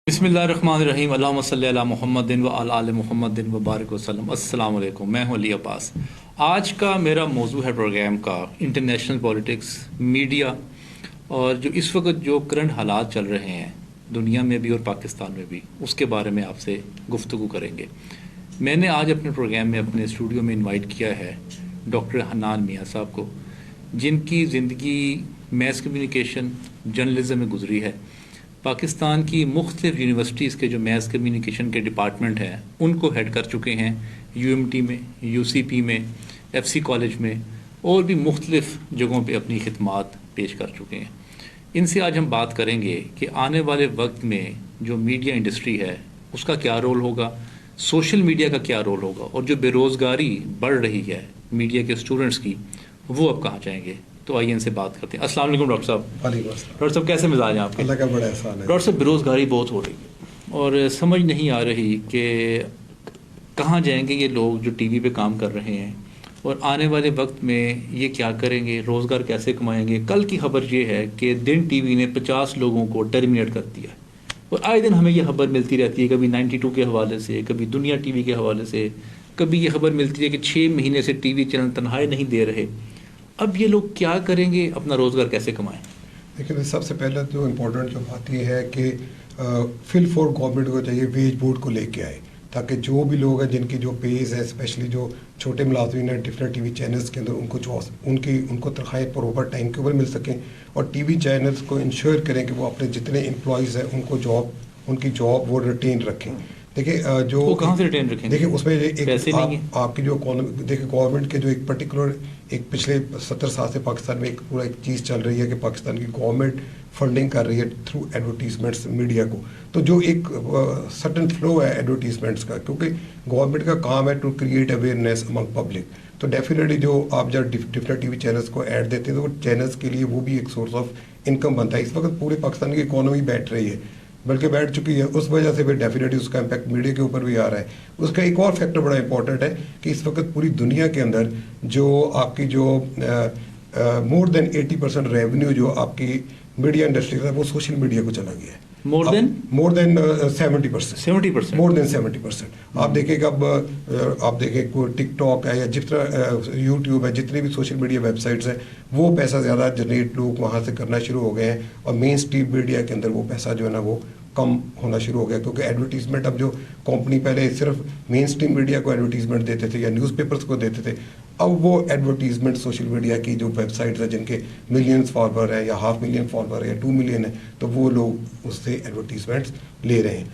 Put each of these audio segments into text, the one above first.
بسم اللہ الرحمن الرحیم، اللہم صلی علی محمد و علی آل محمد و بارک وسلم۔ السلام علیکم، میں ہوں علی عباس۔ آج کا میرا موضوع ہے پروگرام کا انٹرنیشنل پولیٹکس، میڈیا اور جو اس وقت جو کرنٹ حالات چل رہے ہیں دنیا میں بھی اور پاکستان میں بھی، اس کے بارے میں آپ سے گفتگو کریں گے۔ میں نے آج اپنے پروگرام میں اپنے اسٹوڈیو میں انوائٹ کیا ہے ڈاکٹر حنان میاں صاحب کو، جن کی زندگی میس کمیونیکیشن جرنلزم میں گزری ہے۔ پاکستان کی مختلف یونیورسٹیز کے جو میس کمیونیکیشن کے ڈپارٹمنٹ ہیں ان کو ہیڈ کر چکے ہیں، یو ایم ٹی میں، یو سی پی میں، ایف سی کالج میں اور بھی مختلف جگہوں پہ اپنی خدمات پیش کر چکے ہیں۔ ان سے آج ہم بات کریں گے کہ آنے والے وقت میں جو میڈیا انڈسٹری ہے اس کا کیا رول ہوگا، سوشل میڈیا کا کیا رول ہوگا، اور جو بے روزگاری بڑھ رہی ہے میڈیا کے اسٹوڈنٹس کی، وہ اب کہاں جائیں گے۔ تو آئیے ان سے بات کرتے ہیں۔ السلام علیکم ڈاکٹر صاحب۔ وعلیکم السلام۔ ڈاکٹر صاحب کیسے مزاج ہیں آپ کے؟ اللہ کا بڑا احسان ہے ڈاکٹر صاحب، بے روزگاری بہت ہو رہی ہے اور سمجھ نہیں آ رہی کہ کہاں جائیں گے یہ لوگ جو ٹی وی پہ کام کر رہے ہیں، اور آنے والے وقت میں یہ کیا کریں گے، روزگار کیسے کمائیں گے۔ کل کی خبر یہ ہے کہ دن ٹی وی نے 50 لوگوں کو ٹرمینیٹ کر دیا ہے، اور آئے دن ہمیں یہ خبر ملتی رہتی ہے، کبھی 92 کے حوالے سے، کبھی دنیا ٹی وی کے حوالے سے، کبھی یہ خبر ملتی ہے کہ 6 مہینے سے ٹی وی چینل تنخواہیں نہیں دے رہے۔ اب یہ لوگ کیا کریں گے، اپنا روزگار کیسے کمائیں؟ لیکن سب سے پہلے جو امپورٹنٹ جو بات یہ ہے کہ فل فور گورنمنٹ کو چاہیے ویج بورڈ کو لے کے آئے، تاکہ جو بھی لوگ ہیں جن کی جو پیز ہے، اسپیشلی جو چھوٹے ملازمین ہیں ڈفرینٹ ٹی وی چینلز کے اندر، ان کو جو ان کو تنخواہیں پراپر ٹائم کے اوپر مل سکیں، اور ٹی وی چینلز کو انشور کریں کہ وہ اپنے جتنے امپلائیز ہیں ان کی جاب وہ ریٹین رکھیں۔ دیکھیں جو کہاں سے ریٹین رکھیں، دیکھیں اس میں آپ کی جو دیکھیں گورنمنٹ کے جو ایک پرٹیکولر ایک پچھلے 70 سال سے پاکستان میں ایک پورا ایک چیز چل رہی ہے کہ پاکستان کی گورنمنٹ فنڈنگ کر رہی ہے تھرو ایڈورٹیزمنٹس میڈیا کو، تو جو ایک سٹن فلو ہے ایڈورٹیزمنٹس کا، کیونکہ گورنمنٹ کا کام ہے to create awareness among public, تو ڈیفینیٹلی جو آپ جب ڈفرینٹ ٹی وی چینلس کو ایڈ دیتے ہیں تو وہ چینلس کے لیے وہ بھی ایک سورس آف انکم بنتا ہے۔ اس وقت پورے پاکستان کی اکانومی بیٹھ رہی ہے، بلکہ بیٹھ چکی ہے، اس وجہ سے پھر ڈیفینیٹلی اس کا امپیکٹ میڈیا کے اوپر بھی آ رہا ہے۔ اس کا ایک اور فیکٹر بڑا امپورٹنٹ ہے کہ اس وقت پوری دنیا کے اندر جو آپ کی جو مور دین 80% ریونیو جو آپ کی میڈیا انڈسٹری کا وہ سوشل میڈیا کو چلا گیا ہے۔ مور دین 70%۔ مور دین 70%۔ آپ دیکھیں کہ اب آپ دیکھیں کوئی ٹک ٹاک ہے یا جس طرح یوٹیوب ہے، جتنے بھی سوشل میڈیا ویب سائٹس ہیں، وہ پیسہ زیادہ جنریٹ لوگ وہاں سے کرنا شروع ہو گئے ہیں، اور مین اسٹریم میڈیا کے اندر وہ پیسہ جو ہے نا وہ کم ہونا شروع ہو گیا، کیونکہ ایڈورٹیزمنٹ اب جو کمپنی پہلے صرف مین اسٹریم میڈیا کو ایڈورٹیزمنٹ دیتے تھے یا نیوز پیپرز کو دیتے تھے، اب وہ ایڈورٹیزمنٹ سوشل میڈیا کی جو ویب سائٹس ہیں جن کے ملینز فالوور ہیں یا 500,000 فالوور ہے یا 2 ملین ہے، تو وہ لوگ اس سے ایڈورٹیزمنٹس لے رہے ہیں۔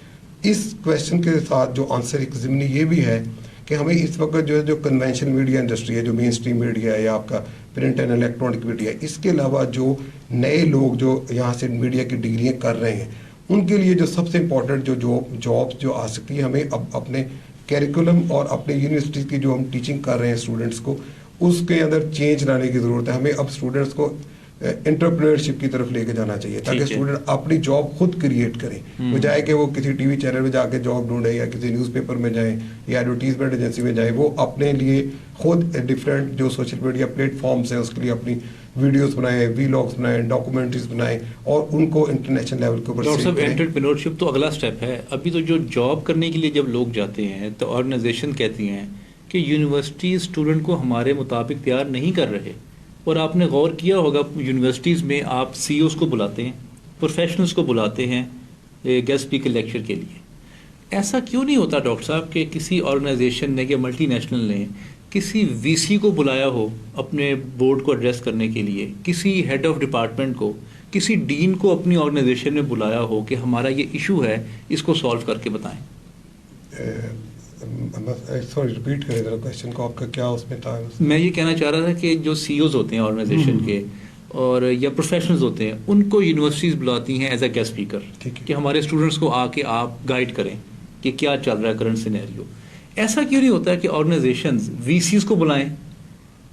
اس کویشچن کے ساتھ جو آنسر ایک ضمنی یہ بھی ہے کہ ہمیں اس وقت جو ہے جو کنونشنل میڈیا انڈسٹری ہے، جو مین اسٹریم میڈیا ہے یا آپ کا پرنٹ اینڈ الیکٹرانک میڈیا ہے، اس کے علاوہ جو نئے لوگ جو یہاں سے میڈیا کی ڈگریاں کر رہے ہیں، ان کے لیے جو سب سے امپورٹنٹ جو جابس جو آ سکتی ہے، ہمیں اب اپنے کیریکولم اور اپنے یونیورسٹی کی جو ہم ٹیچنگ کر رہے ہیں اسٹوڈنٹس کو، اس کے اندر چینج لانے کی ضرورت ہے۔ ہمیں اب اسٹوڈنٹس کو انٹرپرینورشپ کی طرف لے کے جانا چاہیے، تاکہ اسٹوڈنٹ اپنی جاب خود کریٹ کریں، بجائے کہ وہ کسی ٹی وی چینل میں جا کے جاب ڈھونڈیں یا کسی نیوز پیپر میں جائیں یا ایڈورٹیزمنٹ ایجنسی میں جائیں۔ وہ اپنے لیے خود ڈفرینٹ جو سوشل میڈیا پلیٹ فارمس ہیں اس کے لیے اپنی ویڈیوز بنائیں، ویلاگس بنائیں، ڈاکومنٹریز بنائیں، اور ان کو انٹرنیشنل لیول کے اوپر ڈاکٹر صاحب انٹرپرینورشپ تو اگلا اسٹیپ ہے۔ ابھی تو جو جاب کرنے کے لیے جب لوگ جاتے ہیں تو آرگنائزیشن کہتی ہیں کہ یونیورسٹی اسٹوڈنٹ کو ہمارے مطابق تیار نہیں کر رہے، اور آپ نے غور کیا ہوگا یونیورسٹیز میں آپ سی اوز کو بلاتے ہیں، پروفیشنلز کو بلاتے ہیں گیسٹ اسپیکر لیکچر کے لیے۔ ایسا کیوں نہیں ہوتا ڈاکٹر صاحب کہ کسی آرگنائزیشن نے یا ملٹی نیشنل نے کسی وی سی کو بلایا ہو اپنے بورڈ کو ایڈریس کرنے کے لیے، کسی ہیڈ آف ڈپارٹمنٹ کو، کسی ڈین کو اپنی آرگنائزیشن میں بلایا ہو کہ ہمارا یہ ایشو ہے، اس کو سالو کر کے بتائیں۔ سوری ریپیٹ کریں ذرا کویشچن کو، آپ کا کیا اس میں تھا؟ میں یہ کہنا چاہ رہا تھا کہ جو سی اوز ہوتے ہیں آرگنائزیشن کے اور یا پروفیشنلز ہوتے ہیں، ان کو یونیورسٹیز بلاتی ہیں ایز اے گیسٹ اسپیکر کہ ہمارے اسٹوڈنٹس کو آ کے آپ گائیڈ کریں کہ کیا چل رہا ہے کرنٹ سینیریو۔ ایسا کیوں نہیں ہوتا ہے کہ آرگنائزیشنز وی سیز کو بلائیں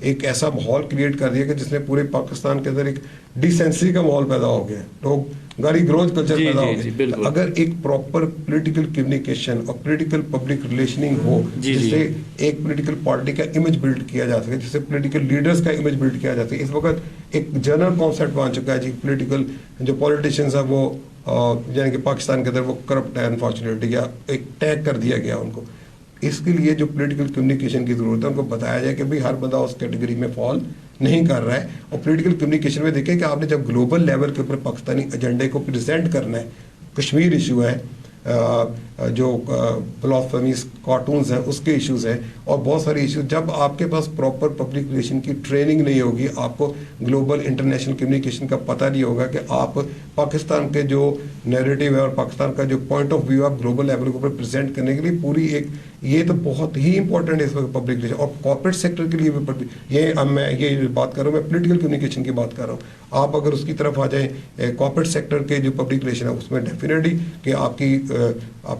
ایک ایسا ماحول کریٹ کر دیا کہ جس نے پورے پاکستان کے اندر ایک ڈیسینسی کا ماحول پیدا ہو گیا, لوگ گالی گلوچ کلچر پیدا ہو گیا. اگر ایک پراپر پولیٹیکل کمیونیکیشن اور پولیٹیکل پبلک ریلیشننگ ہو جس سے ایک پولیٹیکل پارٹی کا امیج بلڈ کیا جا سکے, جس سے پولیٹیکل لیڈرز کا امیج بلڈ کیا جا سکے. اس وقت ایک جنرل کانسیپٹ بن چکا ہے جی پولیٹیکل جو پولیٹیشینز ہیں وہ یعنی کہ پاکستان کے اندر وہ کرپٹ ہے انفارچونیٹلی, یا ایک ٹیگ کر دیا گیا ان کو. اس کے لیے جو پولیٹیکل کمیونیکیشن کی ضرورت ہے ان کو بتایا جائے کہ بھائی ہر بندہ اس کیٹیگری میں فال نہیں کر رہا ہے. اور پولیٹیکل کمیونیکیشن میں دیکھیں کہ آپ نے جب گلوبل لیول کے اوپر پاکستانی ایجنڈے کو پریزنٹ کرنا ہے, کشمیر ایشو ہے, جو بلاسفیمیز کارٹونز ہیں اس کے ایشوز ہیں, اور بہت سارے ایشوز, جب آپ کے پاس پراپر پبلک ریلیشن کی ٹریننگ نہیں ہوگی, آپ کو گلوبل انٹرنیشنل کمیونیکیشن کا پتہ نہیں ہوگا کہ آپ پاکستان کے جو نیریٹو ہے اور پاکستان کا جو پوائنٹ آف ویو آپ گلوبل لیول کے اوپر پریزنٹ کرنے کے لیے پوری ایک, یہ تو بہت ہی امپورٹنٹ ہے اس وقت پبلک ریلیشن. اور کارپوریٹ سیکٹر کے لیے بھی یہ میں یہ بات کر رہا ہوں, میں پولیٹیکل کمیونیکیشن کی بات کر رہا ہوں. آپ اگر اس کی طرف آ جائیں کارپوریٹ سیکٹر کے جو پبلک ریلیشن ہے اس میں ڈیفینیٹلی کہ آپ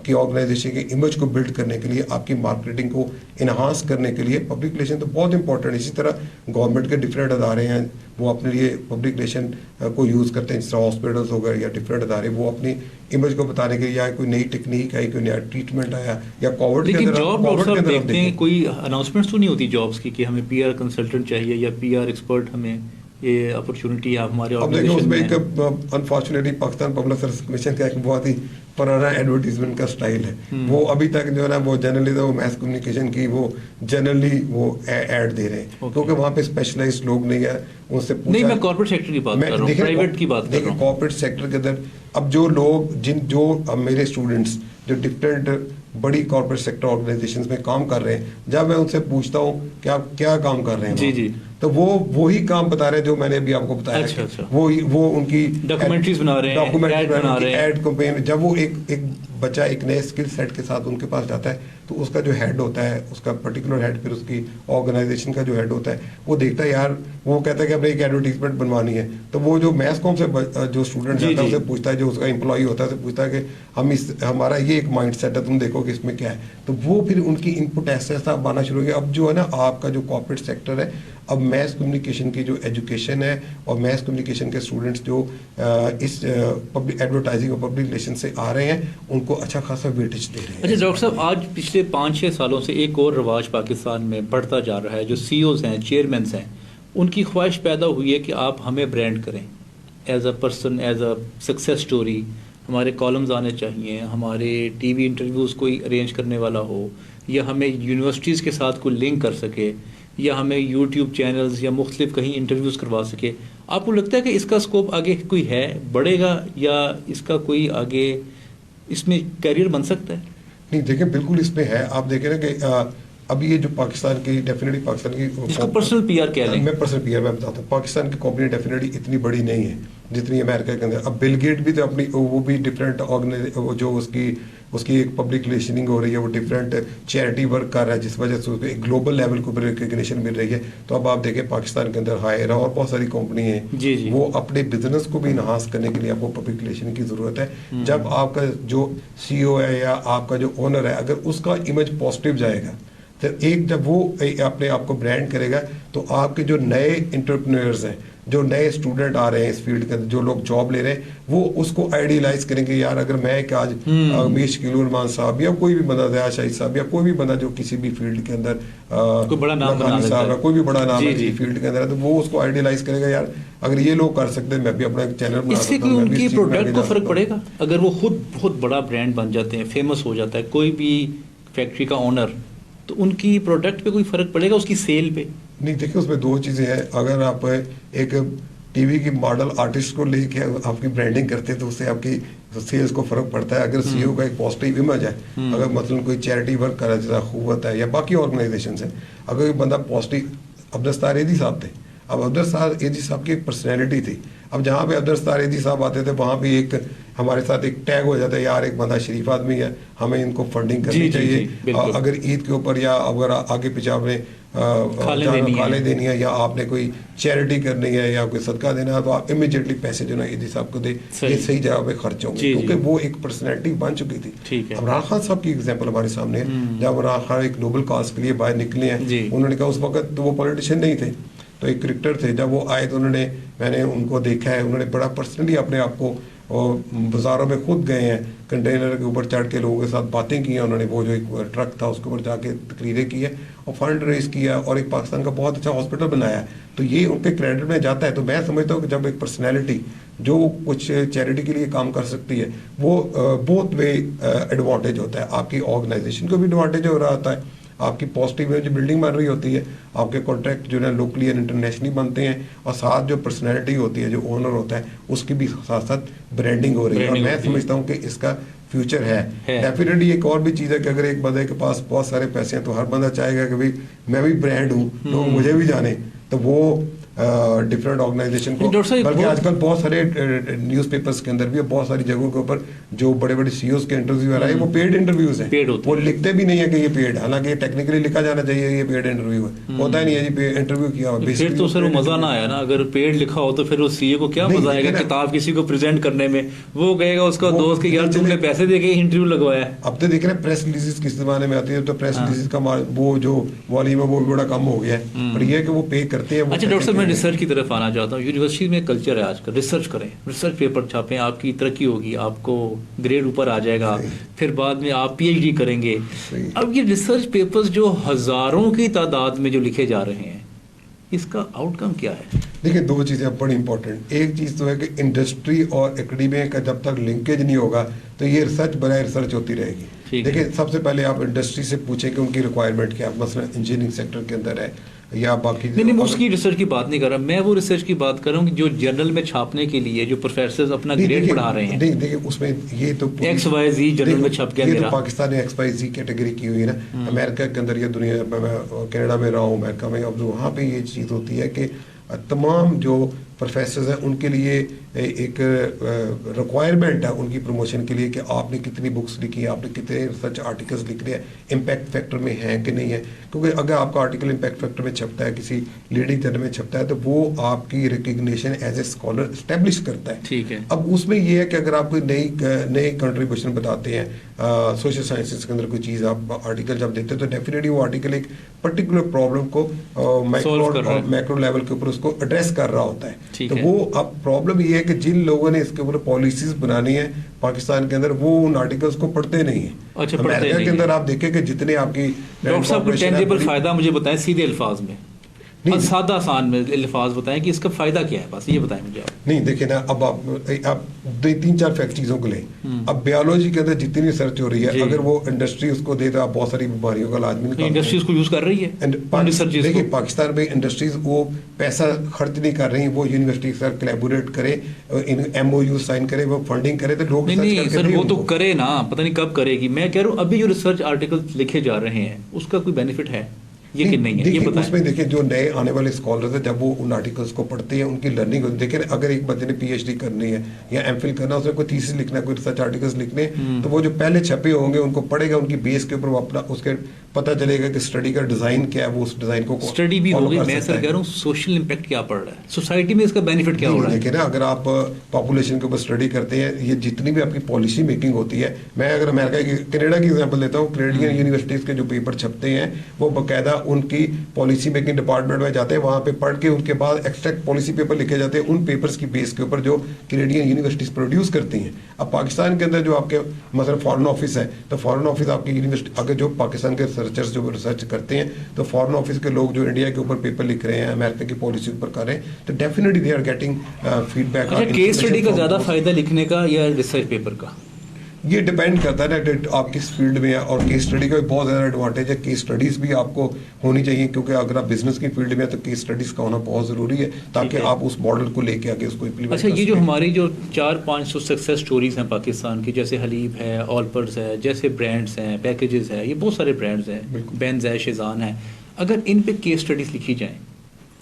کی آرگنائزیشن کے امیج کو بلڈ کرنے کے لیے, آپ کی مارکیٹنگ کو انہانس کرنے کے لیے پبلک ریلیشن تو بہت امپورٹنٹ ہے. اسی طرح گورنمنٹ کے ڈفرینٹ ادارے ہیں وہ اپنے لیے پبلک ریلیشن کو یوز کرتے ہیں, جس طرح ہاسپٹلس ہو گئے یا ڈفرینٹ ادارے, وہ اپنی امیج کو بتانے کے لیے یا کوئی نئی ٹیکنیک آئی, کوئی نیا ٹریٹمنٹ آیا, یا کووڈ کے اندر دیکھتے ہیں کوئی اناؤنسمنٹس تو نہیں ہوتی جابس کی کہ ہمیں پی آر کنسلٹنٹ چاہیے یا پی آر ایکسپرٹ, ہمیں یہ اپرچونٹی ہے ہمارے آرگنائزیشن میں. ایک unfortunately Pakistan public service commission کا ایک بہت ہی پرانا ایڈورٹیزمنٹ کا سٹائل ہے, وہ ابھی تک جو ہے نا وہ جنرلی وہ میس کمیونیکیشن کی وہ جنرلی وہ ایڈ دے رہے ہیں, کیونکہ وہاں پہ اسپیشلائزڈ لوگ نہیں ہیں. ان سے نہیں, میں کارپوریٹ سیکٹر کی بات کر رہا ہوں, پرائیویٹ کی بات کر رہا ہوں. کارپوریٹ سیکٹر کے اندر اب جو لوگ جو میرے اسٹوڈنٹس جو ڈفرینٹ بڑی کارپوریٹ سیکٹر آرگنائزیشنز میں کام کر رہے ہیں, جب میں ان سے پوچھتا ہوں کہ آپ کیا کام کر رہے ہیں, جی جی, تو وہ وہی کام بتا رہے ہیں جو میں نے ابھی آپ کو بتایا. وہ ان کی ڈاکومنٹریز بنا رہے ہیں, ایڈ کمپین. جب وہ ایک بچہ ایک نئے اسکل سیٹ کے ساتھ ان کے پاس جاتا ہے تو اس کا جو ہیڈ ہوتا ہے, اس کا پرٹیکولر ہیڈ, پھر اس کی آرگنائزیشن کا جو ہیڈ ہوتا ہے, وہ دیکھتا ہے یار, وہ کہتا ہے کہ ہم نے ایک ایڈورٹیزمنٹ بنوانی ہے, تو وہ جو میس کام سے جو اسٹوڈنٹ جاتا ہے اسے پوچھتا ہے, جو اس کا امپلائی ہوتا ہے اسے پوچھتا ہے کہ ہمارا یہ ایک مائنڈ سیٹ ہے, تم دیکھو کہ اس میں کیا ہے. تو وہ پھر ان کی ان پٹ ایسا آنا شروع ہو گیا. اب جو ہے نا آپ کا جو کارپوریٹ سیکٹر ہے, اب میس کمیونیکیشن کی جو ایجوکیشن ہے اور میس کمیونیکیشن کے اسٹوڈنٹس جو اس ایڈورٹائزنگ اور پبلک ریلیشن سے آ رہے ہیں, ان کو اچھا خاصا ویٹیج دے رہے ہیں. اچھا ڈاکٹر صاحب, آج پچھلے 5-6 سالوں سے ایک اور رواج پاکستان میں بڑھتا جا رہا ہے, جو سی اوز ہیں, چیئرمینس ہیں, ان کی خواہش پیدا ہوئی ہے کہ آپ ہمیں برانڈ کریں as a person, as a success story. ہمارے کالمز آنے چاہیے, ہمارے ٹی وی انٹرویوز کوئی ارینج کرنے والا ہو, یا ہمیں یونیورسٹیز کے ساتھ کوئی لنک کر سکے, یا ہمیں یوٹیوب چینلز یا مختلف کہیں انٹرویوز کروا سکے. آپ کو لگتا ہے کہ اس کا اسکوپ آگے کوئی ہے, بڑھے گا, یا اس کا کوئی آگے اس میں کیریئر بن سکتا ہے؟ نہیں دیکھیں, بالکل اس میں ہے. آپ دیکھیں نا کہ اب یہ جو پاکستان کی ڈیفینیٹلی پاکستان کی اس کو پرسنل پی آر کہہ لیں, میں پرسنل پی آر میں بتاتا ہوں, پاکستان کی کمپنی ڈیفینیٹلی اتنی بڑی نہیں ہے جتنی امریکہ کے اندر. اب بل گیٹ بھی تو اپنی وہ بھی ڈفرینٹ جو اس کی ایک پبلک ریلیشننگ ہو رہی ہے, وہ ڈفرینٹ چیریٹی ورک کر رہا ہے, جس وجہ سے اس کو ایک گلوبل لیول کے اوپر ریکگنیشن مل رہی ہے. تو اب آپ دیکھیں پاکستان کے اندر ہائر اور بہت ساری کمپنی ہیں, وہ اپنے بزنس کو بھی انہانس کرنے کے لیے آپ کو پبلک ریلیشن کی ضرورت ہے. جب آپ کا جو سی او ہے یا آپ کا جو اونر ہے, اگر اس کا امیج پازیٹیو جائے گا, تو ایک جب وہ اپنے آپ کو برانڈ کرے گا, تو آپ کے جو نئے انٹرپرینورز ہیں, جو نئے اسٹوڈنٹ آ رہے ہیں اس فیلڈ کے اندر, جو لوگ جاب لے رہے ہیں, وہ اس کو آئیڈیلائز کریں گے, یار اگر میں کہ آج میر شکیل الرحمان صاحب یا کوئی بھی بندہ, دیا شاہد صاحب یا کوئی بھی بندہ جو کسی بھی فیلڈ کے اندر کوئی بڑا نام صاحب ہے, کوئی بھی بڑا نام ہے کسی فیلڈ کے اندر ہے, تو وہ اس کو آئیڈیلائز کرے گا, یار اگر یہ لوگ کر سکتے ہیں میں بھی اپنا چینل بنا سکتا ہوں. اس سے ان کی پروڈکٹ کو فرق پڑے گا اگر وہ خود بہت بڑا برانڈ بن جاتے ہیں, فیمس ہو جاتا ہے کوئی بھی فیکٹری کا اونر, تو ان کی پروڈکٹ پہ کوئی فرق پڑے گا, اس کی سیل پہ؟ نہیں دیکھیں, اس میں دو چیزیں ہیں. اگر آپ ایک ٹی وی کی ماڈل آرٹسٹ کو لے کے آپ کی برانڈنگ کرتے ہیں تو اس سے آپ کی سیلز کو فرق پڑتا ہے. اگر سی او کا ایک پازیٹیو امیج ہے, اگر مثلاً کوئی چیریٹی ورک کر رہا ہے جیسا قوت ہے یا باقی آرگنائزیشنز ہیں, اگر کوئی بندہ پازیٹیو, عبدالستار ایدھی صاحب تھے, اب عبدالستار ایدھی صاحب کی ایک پرسنالٹی تھی, اب جہاں پہ عبدالستار ایدھی صاحب آتے تھے وہاں بھی ایک ہمارے ساتھ ایک ٹیگ ہو جاتا ہے, یار ایک بندہ شریف آدمی ہے, ہمیں ان کو فنڈنگ کرنی چاہیے. اگر عید کے اوپر یا اگر آگے پیچھے آپ نے کھالیں دینی ہے یا آپ نے کوئی چیریٹی کرنی ہے یا کوئی صدقہ دینا ہے تو آپ امیجیٹلی پیسے جو نا ایدی صاحب کو دے, یہ صحیح جگہ پہ خرچ ہوں گے, کیونکہ وہ ایک پرسنالٹی بن چکی تھی. عمران خان صاحب کی ایگزامپل ہمارے سامنے ہے, جب عمران خان ایک نوبل کاز کے لیے باہر نکلے ہیں, انہوں نے کہا اس وقت تو وہ پولیٹیشین نہیں تھے, تو ایک کرکٹر تھے, جب وہ آئے تو میں نے ان کو دیکھا ہے, انہوں نے بڑا پرسنلی اپنے آپ کو بازاروں میں خود گئے ہیں, کنٹینر کے اوپر چڑھ کے لوگوں کے ساتھ باتیں کی ہیں, انہوں نے وہ جو ایک ٹرک تھا اس کے اوپر جا کے تقریریں کی ہیں اور فنڈ ریز کیا اور ایک پاکستان کا بہت اچھا ہاسپٹل بنایا ہے. تو یہ ان کے کریڈٹ میں جاتا ہے. تو میں سمجھتا ہوں کہ جب ایک پرسنالٹی جو کچھ چیریٹی کے لیے کام کر سکتی ہے وہ بہت وے ایڈوانٹیج ہوتا ہے, آپ کی آرگنائزیشن کو بھی ایڈوانٹیج ہو رہا ہوتا ہے, آپ کی پازیٹیو جو بلڈنگ بن رہی ہوتی ہے, آپ کے کانٹریکٹ جو ہے لوکلی اینڈ انٹرنیشنلی بنتے ہیں, اور ساتھ جو پرسنالٹی ہوتی ہے, جو اونر ہوتا ہے, اس کی بھی ساتھ ساتھ برانڈنگ ہو رہی ہے. اور میں سمجھتا ہوں کہ اس کا فیوچر ہے. ڈیفینیٹلی ایک اور بھی چیز ہے کہ اگر ایک بندے کے پاس بہت سارے پیسے ہیں تو ہر بندہ چاہے گا کہ بھائی میں بھی برانڈ ہوں, لوگ مجھے بھی جانے, تو وہ ڈفرینٹ آرگنائزیشن کو, بلکہ آج کل بہت سارے نیوز پیپرز کے اندر بھی بہت ساری جگہوں کے اوپر جو بڑے بڑے سی اوز کے انٹرویو آ رہے ہیں وہ پیڈ انٹرویوز ہیں, وہ لکھتے بھی نہیں ہے کہ یہ پیڈ, حالانکہ ٹیکنیکلی لکھا جانا چاہیے یہ پیڈ انٹرویو ہے, ہوتا ہی نہیں ہے جی انٹرویو کیا ہوا. پھر تو سر وہ مزہ نہ آیا نا, اگر پیڈ لکھا ہو تو پھر وہ سی اے کو کیا مزہ آئے گا کتاب کسی کو پریزنٹ کرنے میں, وہ کہے گا اس کا دوست کہ یار تم نے پیسے دے کے انٹرویو لگوایا ہے. اب تو دیکھ رہے ہیں پریس ریلیزز کس زمانے میں آتی ہے, تو پریس ریلیزز کا وہ جو والیوم ہے وہ بڑا کم ہو گیا ہے, پر یہ ہے کہ وہ پے کرتے ہیں. اچھا ڈاکٹر صاحب میں ریسرچ کی طرف آنا چاہتا ہوں. یونیورسٹی میں کلچر ہے آج کل ریسرچ کریں, ریسرچ پیپر چھاپیں, آپ کی ترقی ہوگی, آپ کو گریڈ اوپر آ جائے گا, پھر بعد میں آپ پی ایچ ڈی کریں گے. اب یہ ریسرچ پیپرز جو ہزاروں کی تعداد میں جو لکھے جا رہے ہیں, اس کا آؤٹ کم کیا ہے؟ دیکھیں دو چیزیں بڑی امپورٹنٹ. ایک چیز تو ہے کہ انڈسٹری اور اکیڈمیا کا جب تک لنکیج نہیں ہوگا تو یہ ریسرچ برائے ریسرچ ہوتی رہے گی. دیکھیں سب سے پہلے آپ انڈسٹری سے پوچھیں کہ ان کی ریکوائرمنٹ کیا, مثلا انجینئرنگ سیکٹر کے اندر ہے یا باقی. نہیں میں اس کی ریسرچ کی بات نہیں کر رہا, میں وہ ریسرچ کی بات کر رہا ہوں جو جرنل میں چھاپنے کے لیے جو پروفیسرز اپنا گریڈ پڑھا رہے ہیں. دیکھیں اس میں یہ تو ایکس وائی زی جرنل میں چھپ گیا, یہ تو پاکستان نے ایکس وائی زی کیٹیگری کی ہوئی ہے نا. امریکہ کے اندر یا دنیا میں کینیڈا میں رہا ہوں, امریکہ میں, اب وہاں پہ یہ چیز ہوتی ہے کہ تمام جو پروفیسرز ہیں ان کے لیے ایک ریکوائرمنٹ ہے ان کی پروموشن کے لیے کہ آپ نے کتنی بکس لکھی ہیں, آپ نے کتنے ریسرچ آرٹیکلس لکھ رہے ہیں, امپیکٹ فیکٹر میں ہیں کہ نہیں ہے. کیونکہ اگر آپ کا آرٹیکل امپیکٹ فیکٹر میں چھپتا ہے, کسی لیڈنگ جرنل میں چھپتا ہے, تو وہ آپ کی recognition as a scholar establish کرتا ہے. ٹھیک ہے. اب اس میں یہ ہے کہ اگر آپ کوئی نئی کنٹریبیوشن بتاتے ہیں سوشل سائنسز کے اندر کوئی چیز آپ آرٹیکل جب دیتے ہیں تو ڈیفینیٹلی وہ آرٹیکل ایک پرٹیکولر پرابلم کو میکرو لیول کے اوپر اس کو ایڈریس کر رہا ہوتا ہے. تو وہ اب پرابلم یہ ہے کہ جن لوگوں نے اس کے اوپر پالیسیز بنانی ہے پاکستان کے اندر, وہ ان آرٹیکلس کو پڑھتے نہیں ہیں. امریکہ کے اندر آپ دیکھیں کہ جتنے آپ کی ڈاکٹر صاحب کو ٹینجیبل فائدہ مجھے بتائیں سیدھے الفاظ میں, سادہ آسان میں الفاظ بتائیں کہ اس کا فائدہ کیا ہے, بس یہ بتائیں مجھے آپ. نہیں دیکھیں نا, اب آپ 3-4 چیزوں کو لیں. اب بیولوجی کے اندر جتنی ریسرچ ہو رہی ہے, اگر وہ انڈسٹری اس کو دے تو آپ بہت ساری بیماریوں کا علاج بھی نکال. انڈسٹری اس کو یوز کر رہی ہے. دیکھیے پاکستان میں انڈسٹریز وہ پیسہ خرچ نہیں کر رہی, وہ یونیورسٹی کے ساتھ کولیبوریٹ کرے, ایم او یو سائن کرے, وہ فنڈنگ کرے, تو لوگ نہیں سر وہ تو کرے نا, پتہ نہیں کب کرے گی. میں کہہ رہا ہوں ابھی جو ریسرچ آرٹیکل لکھے جا رہے ہیں اس کا کوئی بینیفٹ ہے یہ کہ نہیں ہے, یہ بتائیں. اس میں دیکھیں جو نئے آنے والے اسکالرز ہیں جب وہ ان آرٹیکلس کو پڑھتے ہیں ان کی لرننگ ہوتی ہے. دیکھیں اگر ایک بندے نے پی ایچ ڈی کرنی ہے یا ایم فل کرنا, اس میں کوئی تھیسس لکھنا ہے, کوئی ریسرچ آرٹیکلس لکھنے, تو وہ جو پہلے چھپے ہوں گے ان کو پڑھے گا, ان کی بیس کے اوپر وہ اپنا اس کے پتہ چلے گا کہ اسٹڈی کا ڈیزائن کیا ہے, وہ اس ڈیزائن کو اسٹڈی بھی ہوگی. میں سر کہہ رہا ہوں سوشل امپیکٹ کیا پڑ رہا ہے سوسائٹی میں, اس کا بینیفٹ کیا ہو رہا ہے. دیکھیں نا اگر آپ پاپولیشن کے اوپر اسٹڈی کرتے ہیں, یہ جتنی بھی آپ کی پالیسی میکنگ ہوتی ہے, میں اگر امریکہ کی کینیڈا کی ایگزامپل دیتا ہوں, کینیڈین یونیورسٹیز کے جو پیپر چھپتے ہیں وہ باقاعدہ ان کی پالیسی میکنگ ڈپارٹمنٹ میں جاتے ہیں, وہاں پہ پڑھ کے ان کے بعد ایکسٹریکٹ پالیسی پیپر لکھے جاتے ہیں ان پیپرز کی بیس کے اوپر جو کینیڈین یونیورسٹیز پروڈیوس کرتی ہیں. اب پاکستان کے اندر جو آپ کے مثلا فارن آفس ہے, تو فارن آفس آپ کی یونیورسٹی اگر جو پاکستان کے ریسرچرز جو ریسرچ کرتے ہیں, تو فارن آفس کے لوگ جو انڈیا کے اوپر پیپر لکھ رہے ہیں, امریکہ کی پالیسی اوپر کر رہے ہیں, تو definitely they are getting feedback. Case study کا زیادہ فائدہ لکھنے کا یا ریسرچ پیپر کا؟ یہ ڈیپینڈ کرتا ہے نا کہ آپ کس فیلڈ میں ہیں, اور کیس اسٹڈی کا بھی بہت زیادہ ایڈوانٹیج ہے. کیس اسٹڈیز بھی آپ کو ہونی چاہیے, کیونکہ اگر آپ بزنس کی فیلڈ میں ہیں تو کیس اسٹڈیز کا ہونا بہت ضروری ہے تاکہ آپ اس ماڈل کو لے کے آگے اس کو امپلیمنٹ. اچھا یہ جو ہماری جو 400-500 سکسیس اسٹوریز ہیں پاکستان کی, جیسے حلیب ہے, آلپرز ہے, جیسے برانڈس ہیں, پیکیجز ہے, یہ بہت سارے برانڈز ہیں, بینز ہے, شیزان ہے, اگر ان پہ کیس اسٹڈیز لکھی جائیں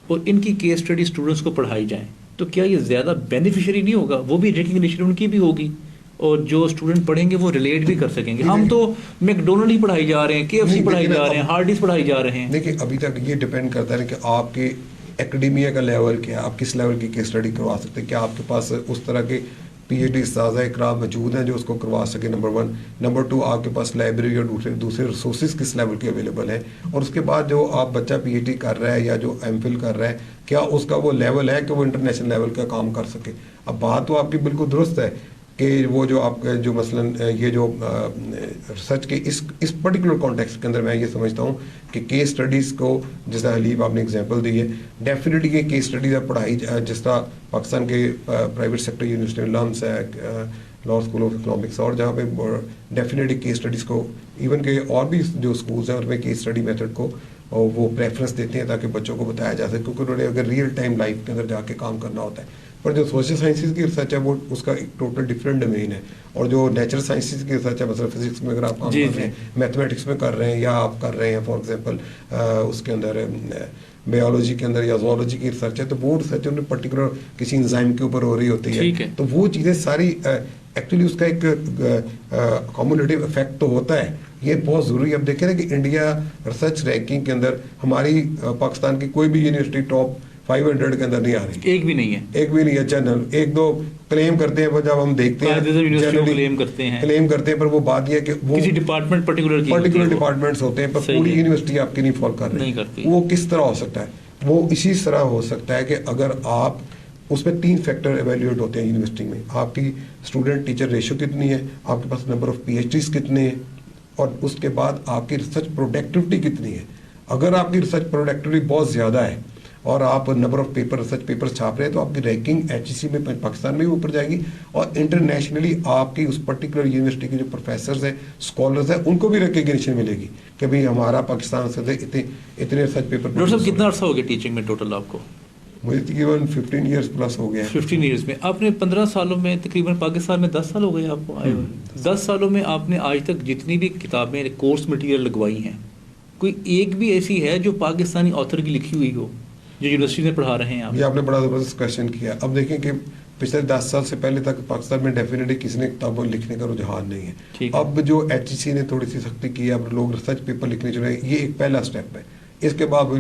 اور ان کی کیس اسٹڈی اسٹوڈنٹس کو پڑھائی جائیں تو کیا یہ زیادہ بینیفیشری نہیں ہوگا؟ وہ بھی ریکگنیشن ان کی بھی ہوگی اور جو اسٹوڈنٹ پڑھیں گے وہ ریلیٹ بھی کر سکیں گے. ہم تو میکڈونلڈ ہی پڑھائی جا رہے ہیں, KFC پڑھائی جا رہے ہیں, ہارڈیز پڑھائی جا رہے ہیں. دیکھیں ابھی تک یہ ڈپینڈ کرتا ہے کہ آپ کے ایکڈیمیا کا لیول کیا ہے, آپ کس لیول کی کیس اسٹڈی کروا سکتے ہیں, کیا آپ کے پاس اس طرح کے PhD اساتذہ اکرام موجود ہیں جو اس کو کروا سکے, نمبر 1. نمبر 2, آپ کے پاس لائبریری اور دوسرے ریسورسز کس لیول کے اویلیبل ہیں, اور اس کے بعد جو آپ بچہ PhD کر رہا ہے یا جو MPhil کر رہا ہے, کیا اس کا وہ لیول ہے کہ وہ انٹرنیشنل لیول کا کام کر سکے. اب بات تو آپ کی بالکل درست ہے کہ وہ جو آپ کا جو مثلاً یہ جو ریسرچ کے اس پرٹیکولر کانٹیکسٹ کے اندر میں یہ سمجھتا ہوں کہ کیس اسٹڈیز کو, جس طرح حلیب آپ نے اگزامپل دی ہے, ڈیفینیٹلی یہ کیس اسٹڈیز اب پڑھائی جس طرح پاکستان کے پرائیویٹ سیکٹر یونیورسٹی لمس ہے, لا اسکول آف اکنامکس, اور جہاں پہ ڈیفینیٹلی کیس اسٹڈیز کو ایون کہ اور بھی جو اسکولز ہیں ان میں کیس اسٹڈی میتھڈ کو وہ پریفرنس دیتے ہیں تاکہ بچوں کو بتایا جا سکے, کیونکہ انہوں نے اگر ریئل ٹائم لائف کے اندر جا کے کام کرنا ہوتا ہے. پر جو سوشل سائنسز کی ریسرچ ہے وہ اس کا ایک ٹوٹل ڈفرینٹ ڈومین ہے, اور جو نیچرل سائنسز کی ریسرچ ہے, مثلا فزکس میں اگر آپ کام کر رہے ہیں, میتھمیٹکس میں کر رہے ہیں, یا آپ کر رہے ہیں فار ایگزامپل اس کے اندر بیولوجی کے اندر یا زوالوجی کی ریسرچ ہے, تو وہ ریسرچ ان پرٹیکولر کسی انزائم کے اوپر ہو رہی ہوتی ہے, تو وہ چیزیں ساری ایکچولی اس کا ایک کمیونیٹیو افیکٹ تو ہوتا ہے. یہ بہت ضروری ہے. اب دیکھیں نا کہ انڈیا ریسرچ رینکنگ کے اندر ہماری پاکستان کی کوئی بھی یونیورسٹی ٹاپ 500 کے اندر نہیں آ رہی, ایک بھی نہیں ہے, ایک بھی نہیں ہے. جنرل ایک دو کلیم کرتے ہیں, جب ہم دیکھتے ہیں کلیم کرتے ہیں, پر وہ بات یہ ہے کہ وہ کسی ڈپارٹمنٹ پرٹیکولر ڈپارٹمنٹس ہوتے ہیں, پر پوری یونیورسٹی آپ کی نہیں فال کر رہی. وہ کس طرح ہو سکتا ہے؟ وہ اسی طرح ہو سکتا ہے کہ اگر آپ اس میں 3 فیکٹر ایویلیویٹ ہوتے ہیں یونیورسٹی میں. آپ کی اسٹوڈنٹ ٹیچر ریشو کتنی ہے, آپ کے پاس نمبر آف PhDs کتنے ہیں, اور اس کے بعد آپ کی ریسرچ پروڈکٹیوٹی کتنی ہے. اگر آپ کی ریسرچ پروڈکٹیوٹی بہت زیادہ ہے اور آپ نمبر آف ریسرچ پیپر چھاپ رہے ہیں, تو آپ کی رینکنگ HEC میں پاکستان میں بھی اوپر جائے گی, اور انٹرنیشنلی آپ کی اس پرٹیکولر یونیورسٹی کے جو پروفیسرز ہیں, اسکالرز ہیں, ان کو بھی ریکگنیشن ملے گی کہ بھئی ہمارا پاکستان سے اتنے ریسرچ پیپر. ڈاکٹر صاحب کتنا عرصہ ہو گیا ٹیچنگ میں ٹوٹل آپ کو؟ مجھے تقریباً 15 ایئرس پلس ہو گیا. 15 ایئرس میں آپ نے 15 سالوں میں تقریباً پاکستان میں 10 سال ہو گئے آپ کو آئے ہوئے. 10 سالوں میں آپ نے آج تک جتنی بھی کتابیں کورس مٹیریل لگوائی ہیں, کوئی ایک بھی ایسی ہے جو پاکستانی آتھر کی لکھی ہوئی ہو جو یونیورسٹی میں پڑھا رہے ہیں آپ؟ یہ آپ نے بڑا زبردست کوشچن کیا. اب دیکھیں کہ پچھلے 10 سال سے پہلے تک پاکستان میں ڈیفینیٹلی کسی نے کتابوں لکھنے کا رجحان نہیں ہے. اب جو HEC نے تھوڑی سی سختی کی ہے, اب لوگ ریسرچ پیپر لکھنے چل رہے ہیں, یہ ایک پہلا اسٹیپ ہے. اس کے بعد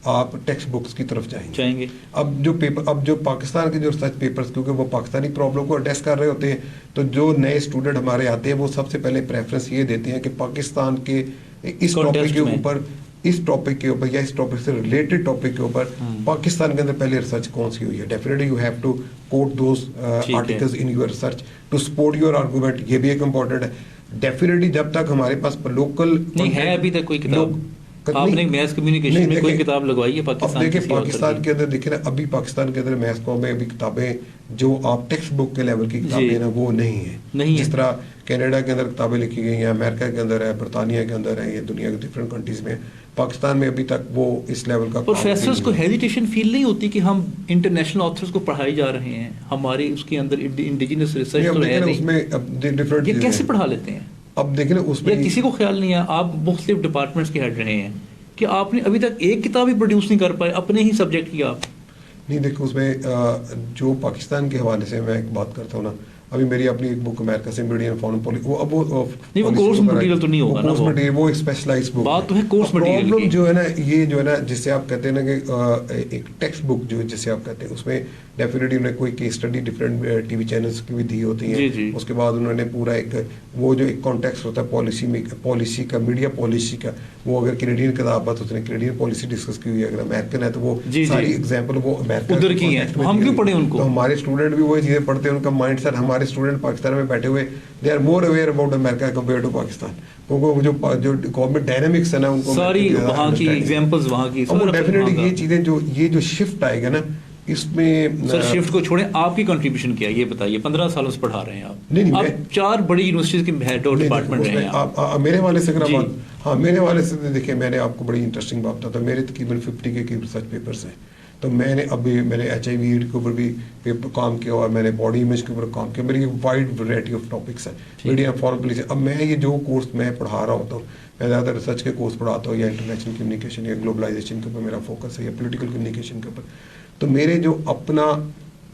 آپ ٹیکسٹ بکس کی طرف جائیں گے. اب جو پاکستان کے جو ریسرچ پیپرز, کیونکہ وہ پاکستانی پرابلم کو ایڈریس کر رہے ہوتے ہیں, تو جو نئے اسٹوڈنٹ ہمارے آتے ہیں وہ سب سے پہلے پریفرنس یہ دیتے ہیں کہ پاکستان کے اس ٹاپک کے اوپر یا اس ٹاپک سے ریلیٹڈ ٹاپک کے اوپر پاکستان کے اندر پہلے ریسرچ کون سی ہوئی ہے. Definitely you have to quote those articles in your research to support your argument. یہ بھی ایک امپورٹنٹ ہے. ڈیفینیٹلی جب تک ہمارے پاس لوکل نہیں ہے ابھی تک کوئی کتاب, آپ نے میس کمیونیکیشن میں کوئی کتاب لگوائی ہے پاکستان کی؟ دیکھیں پاکستان کے اندر دیکھیں نا, ابھی پاکستان کے اندر میس کو میں ابھی کتابیں جو آپ ٹیکسٹ بک کے لیول کی کتابیں ہیں نا, وہ نہیں ہیں. جس طرح کینیڈا کے اندر کتابیں لکھی گئی ہیں, امریکہ کے اندر ہے, برطانیہ کے اندر ہے, یہ دنیا کے ڈفرینٹ کنٹریز میں. پاکستان میں ابھی تک وہ اس لیول کا پروفیسرز کو ہیزیٹیشن فیل نہیں ہوتی کہ ہم انٹرنیشنل آتھرز کو پڑھائی جا رہے ہیں, ہماری اس کے اندر انڈیجنس ریسرچ تو ہے نہیں, یہ کیسے پڑھا لیتے ہیں؟ اب دیکھیں نا اس میں کسی کو خیال نہیں ہے, آپ مختلف ڈپارٹمنٹس کے ہیڈ رہے ہیں, کہ آپ نے ابھی تک ایک کتاب ہی پروڈیوس نہیں کر پائے اپنے ہی سبجیکٹ کی آپ؟ نہیں دیکھو, اس میں جو پاکستان کے حوالے سے میں ایک بات کرتا ہوں نا, ابھی میری اپنی ایک بک امریکہ سے میڈیا اینڈ فارن پالیسی, وہ اب وہ کورس مٹیریل تو نہیں ہوگا نا, کورس مٹیریل وہ ایک اسپیشلائز بک. بات تو ہے کورس مٹیریل کی. جو ہے نا, یہ جو ہے نا جس سے آپ کہتے ہیں نا کہ ایک ٹیکسٹ بک جو جسے آپ کہتے ہیں, اس میں ڈیفینیٹلی انہوں نے کوئی case study different T V channels کی بھی دی ہوتی ہیں. اس کے بعد انہوں نے پورا ایک وہ جو ایک کانٹیکسٹ ہوتا ہے پالیسی کا, میڈیا پالیسی کا, وہ اگر کینیڈین کتاب بات, اس نے کینیڈین پالیسی ڈسکس کی ہوئی ہے. اگر امیرکن ہے تو وہ ساری ایگزامپل وہ امریکہ کی ہیں, ہم کیوں پڑھیں ان کو؟ ہمارے اسٹوڈنٹ بھی وہی چیزیں پڑھتے ہیں, ان کا مائنڈ سیٹ. ہمارے اسٹوڈنٹ پاکستان میں بیٹھے ہوئے they are more aware about America compare to Pakistan, کیونکہ جو گورنمنٹ ڈائنامکس ہے نا ان کو ساری وہاں کی ایگزامپلز, وہاں کی ڈیفینیٹلی یہ چیزیں جو شفٹ آئے گا نا اس میں. سر شفٹ کو چھوڑیں, آپ کی کنٹریبیوشن کیا یہ بتائیے. 15 سالوں سے پڑھا رہے ہیں آپ, 4 بڑی یونیورسٹیز کے ہیڈ اور ڈپارٹمنٹ رہے ہیں. میرے حوالے سے اگر ہاں میرے حوالے سے دیکھیں, میں نے آپ کو بڑی انٹرسٹنگ بات بتاتا ہوں. میرے تقریباً 50 کے قریب ریسرچ پیپرس ہیں. تو میں نے ابھی میں نے HIV ایڈ کے اوپر بھی کام کیا, اور میں نے باڈی امیج کے اوپر کام کیا. میری ایک وائڈ ورائٹی آف ٹاپکس ہیں, میڈیا فارن پالیسی. اب میں یہ جو کورس میں پڑھا رہا ہوتا ہوں, میں زیادہ ریسرچ کے کورس پڑھاتا ہوں, یا انٹرنیشنل کمیونیکیشن یا گلوبلائزیشن کے اوپر میرا فوکس ہے, یا پولیٹیکل کمیونیکیشن کے اوپر. تو میرے جو اپنا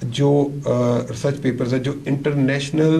جو ریسرچ پیپرز ہیں جو انٹرنیشنل